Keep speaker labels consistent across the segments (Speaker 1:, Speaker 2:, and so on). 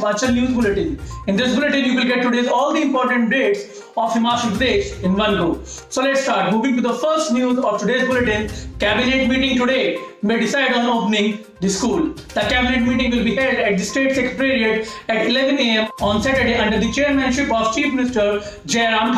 Speaker 1: Himachal News Bulletin. In this bulletin, you will get today's all the important dates of Himachal Pradesh in one go. So let's start. Moving to the first news of today's bulletin, Cabinet meeting today may decide on opening the school. The Cabinet meeting will be held at the State Secretariat at 11 a.m. on Saturday under the chairmanship of Chief Minister Jayaram.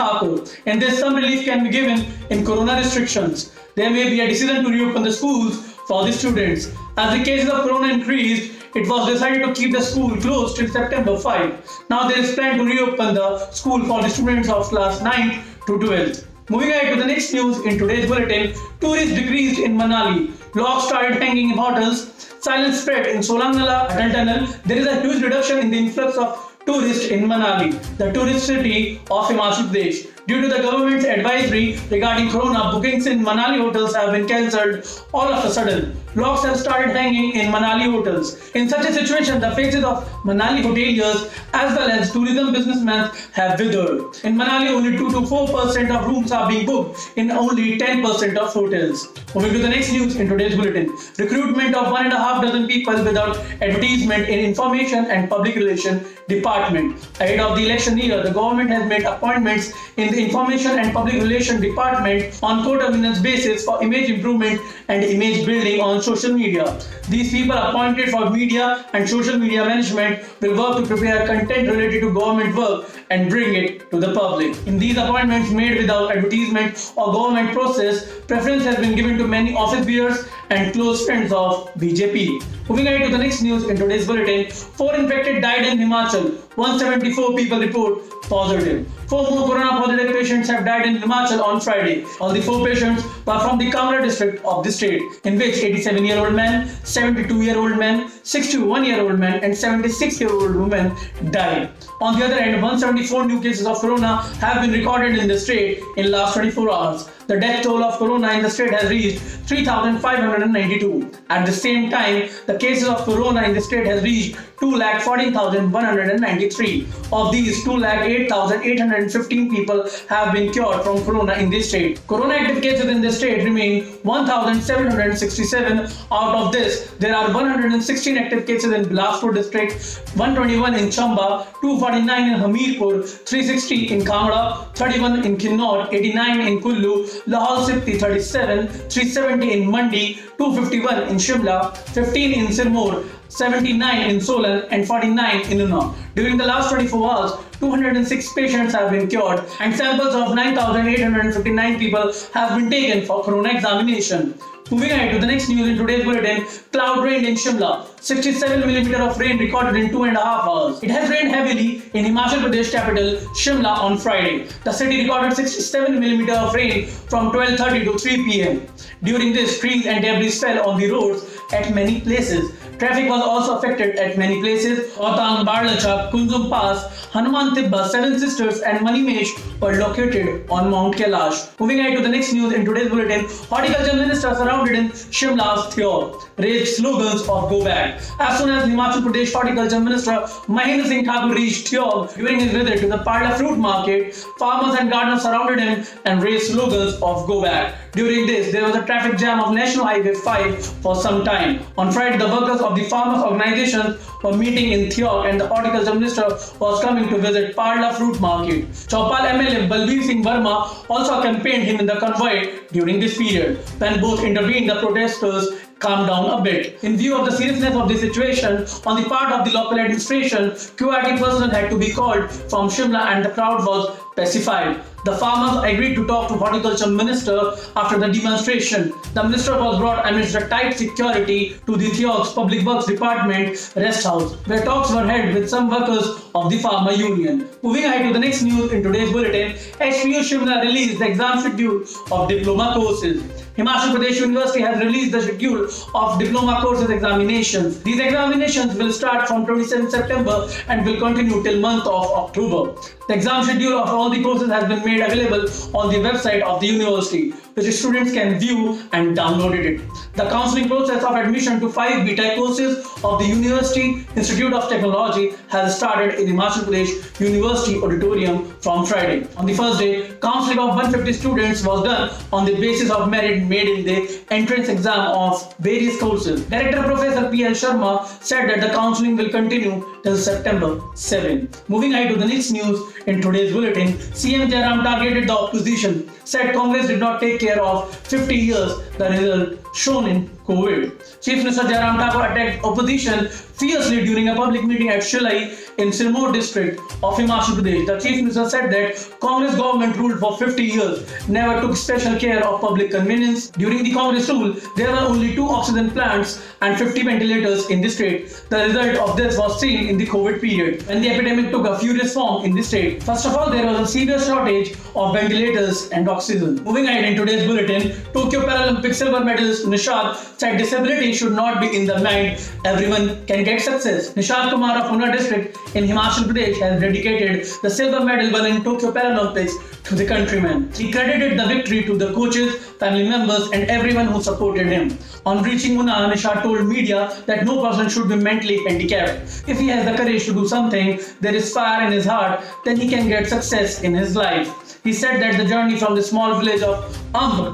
Speaker 1: In this, some relief can be given in corona restrictions. There may be a decision to reopen the schools for the students. As the cases of corona increased, it was decided to keep the school closed till September 5. Now there is plan to reopen the school for the students of class 9 to 12. Moving ahead to the next news in today's bulletin, tourists decreased in Manali. Logs started hanging in hotels. Silence spread in Solangala tunnel. There is a huge reduction in the influx of tourists in Manali, the tourist city of Himachal Pradesh. Due to the government's advisory regarding corona, bookings in Manali hotels have been cancelled all of a sudden. Logs have started hanging in Manali hotels. In such a situation, the faces of Manali hoteliers as well as tourism businessmen have withered. In Manali, only 2 to 4% of rooms are being booked in only 10% of hotels. Moving to the next news in today's bulletin, recruitment of 1.5 dozen people without advertisement in Information and Public Relations Department. Ahead of the election year, the government has made appointments in the Information and Public Relations Department on co-governance basis for image improvement and image building on social media. These people appointed for media and social media management will work to prepare content related to government work and bring it to the public. In these appointments made without advertisement or government process, preference has been given to many office bearers and close friends of BJP. Moving ahead to the next news in today's bulletin, 4 infected died in Himachal. 174 people report positive. 4 more corona positive patients have died in Himachal on Friday. All the 4 patients were from the Kamra district of the state, in which 87-year-old man, 72-year-old man, 61-year-old man and 76-year-old woman died. On the other hand, 174 new cases of corona have been recorded in the state in last 24 hours. The death toll of corona in the state has reached 3,592. At the same time, the cases of corona in the state has reached 2,14,193. Of these, 2,08,815 people have been cured from corona in this state. Corona active cases in the state remain 1,767. Out of this, there are 116 active cases in Bilaspur district, 121 in Chamba, 249 in Hamirpur, 360 in Kangra, 31 in Kinnaur, 89 in Kullu, Lahore Spiti 37, 370 in Mandi, 251 in Shimla, 15 in Sirmaur, 79 in Solan and 49 in Una. During the last 24 hours, 206 patients have been cured and samples of 9,859 people have been taken for corona examination. Moving ahead to the next news in today's bulletin, cloud rained in Shimla. 67 mm of rain recorded in 2.5 hours. It has rained heavily in Himachal Pradesh capital Shimla on Friday. The city recorded 67 mm of rain from 12:30 to 3 p.m. During this, trees and debris fell on the roads at many places. Traffic was also affected at many places. Otang, Barlachak, Kunzum Pass, Hanuman Tibba, Seven Sisters and Manimesh were located on Mount Kailash. Moving ahead to the next news in today's bulletin, Horticulture Minister surrounded in Shimla's Thior raised slogans of Go Back. As soon as Himachal Pradesh Horticulture Minister Mahendra Singh Thakur reached Thior during his visit to the Parla fruit market, farmers and gardeners surrounded him and raised slogans of Go Back. During this, there was a traffic jam of National Highway 5 for some time. On Friday, the workers of the farmers' organizations were meeting in Thior and the Horticulture Minister was coming to visit Parla fruit market. Chaupal MLA Balbir Singh Verma also accompanied him in the convoy during this period. When both intervened, the protesters calmed down a bit. In view of the seriousness of the situation, on the part of the local administration, QRT personnel had to be called from Shimla and the crowd was pacified. The farmers agreed to talk to Horticulture Minister after the demonstration. The minister was brought amidst the tight security to the Thior's Public Works Department rest house, where talks were held with some workers of the farmer union. Moving ahead to the next news in today's bulletin, HPU Shimla released the exam schedule of diploma courses. Himachal Pradesh University has released the schedule of diploma courses examinations. These examinations will start from 27 September and will continue till month of October. The exam schedule of all the courses has been made available on the website of the university. which students can view and download it. The counseling process of admission to 5 BTech courses of the University Institute of Technology has started in Himachal Pradesh University Auditorium from Friday. On the first day, counseling of 150 students was done on the basis of merit made in the entrance exam of various courses. Director Professor P.L. Sharma said that the counseling will continue till September 7. Moving ahead to the next news in today's bulletin, CM Jayaram targeted the opposition, said Congress did not take care of 50 years the result shown in COVID. Chief Minister Jayaram attacked opposition fiercely during a public meeting at Shimla in Shimla district of Himachal Pradesh. The Chief Minister said that Congress government ruled for 50 years, never took special care of public convenience. During the Congress rule, there were only 2 oxygen plants and 50 ventilators in the state. The result of this was seen in the COVID period, when the epidemic took a furious form in the state. First of all, there was a severe shortage of ventilators and oxygen. Moving ahead in today's bulletin, Tokyo Paralympic silver medalist Nishad said disability should not be in the mind. Everyone can get success. Nishad Kumar of Una district in Himachal Pradesh has dedicated the silver medal won in Tokyo Paralympics to the countrymen. He credited the victory to the coaches, family members and everyone who supported him. On reaching Una, Nishad told media that no person should be mentally handicapped. If he has the courage to do something, there is fire in his heart, then he can get success in his life. He said that the journey from the small village of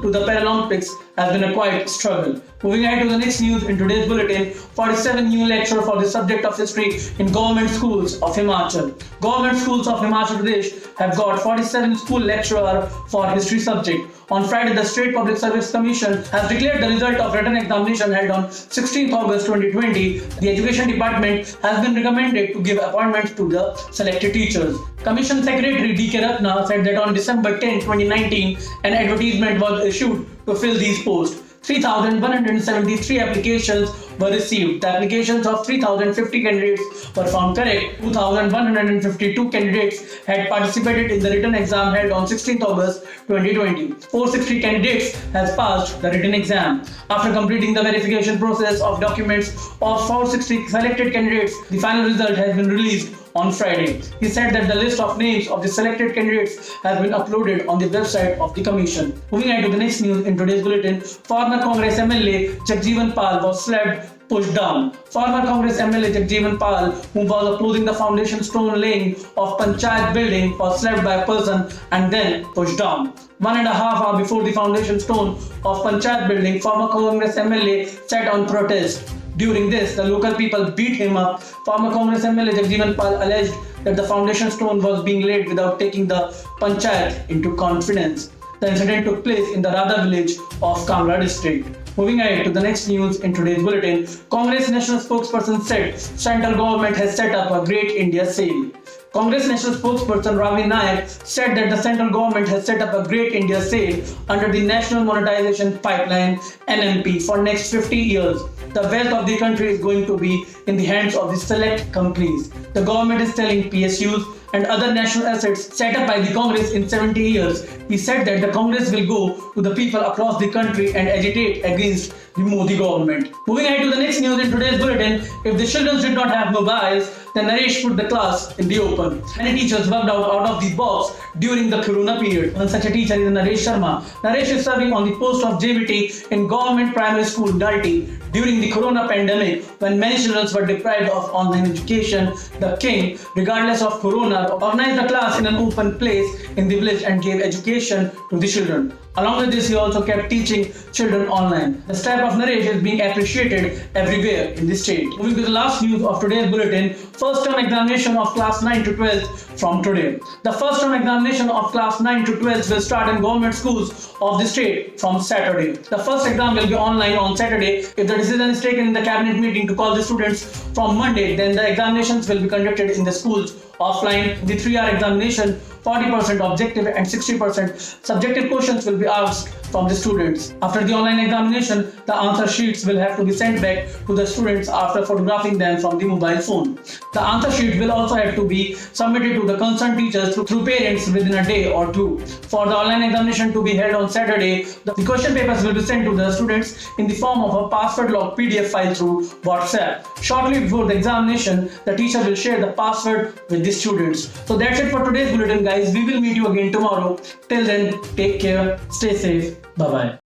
Speaker 1: to the Paralympics has been a quite struggle. Moving ahead to the next news in today's bulletin, 47 new lecturers for the subject of history in government schools of Himachal. Government schools of Himachal Pradesh have got 47 school lecturers for history subject. On Friday, the State Public Service Commission has declared the result of written examination held on 16th August 2020. The Education Department has been recommended to give appointments to the selected teachers. Commission Secretary D.K. Ratna said that on December 10, 2019, an advertisement was issued to fill these posts. 3,173 applications were received. The applications of 3,050 candidates were found correct. 2,152 candidates had participated in the written exam held on 16th August 2020. 460 candidates has passed the written exam. After completing the verification process of documents of 460 selected candidates, the final result has been released on Friday. He said that the list of names of the selected candidates has been uploaded on the website of the commission. Moving on to the next news in today's bulletin, former Congress MLA Jayaram was slapped, pushed down. Former Congress MLA Jayaram Pal, who was opposing the foundation stone laying of Panchayat building, was slapped by a person and then pushed down. 1.5 hours before the foundation stone of Panchayat building, former Congress MLA sat on protest. During this, the local people beat him up. Former Congress MLA Jayaram Pal alleged that the foundation stone was being laid without taking the Panchayat into confidence. The incident took place in the Radha village of Kangra district. Moving ahead to the next news in today's bulletin, Congress National Spokesperson said central government has set up a Great India Sale. Congress National Spokesperson Ravi Nayak said that the central government has set up a Great India Sale under the National Monetization Pipeline (NMP) for next 50 years. The wealth of the country is going to be in the hands of the select companies. The government is selling PSUs and other national assets set up by the Congress in 70 years. He said that the Congress will go to the people across the country and agitate against the Modi government. Moving ahead to the next news in today's bulletin, if the children did not have mobiles, then Naresh put the class in the open. Many teachers worked out of the box during the Corona period. One such a teacher is Naresh Sharma. Naresh is serving on the post of JVT in Government Primary School Dalti. During the Corona pandemic, when many children were deprived of online education, the king, regardless of Corona, organized the class in an open place in the village and gave education to the children. Along with this, he also kept teaching children online. The step of Naresh is being appreciated everywhere in the state. Moving to the last news of today's bulletin, first term examination of class 9 to 12 from today. The first term examination of class 9 to 12 will start in government schools of the state from Saturday. The first exam will be online on Saturday. If the decision is taken in the cabinet meeting to call the students from Monday, then the examinations will be conducted in the schools offline. The 3-hour examination, 40% objective and 60% subjective questions will be asked from the students. After the online examination, the answer sheets will have to be sent back to the students after photographing them from the mobile phone. The answer sheet will also have to be submitted to the concerned teachers through parents within a day or two. For the online examination to be held on Saturday, the question papers will be sent to the students in the form of a password lock PDF file through WhatsApp. Shortly before the examination, the teacher will share the password with the students. So that's it for today's bulletin, guys. guys. We will meet you again tomorrow. Till then, take care, stay safe. Bye bye.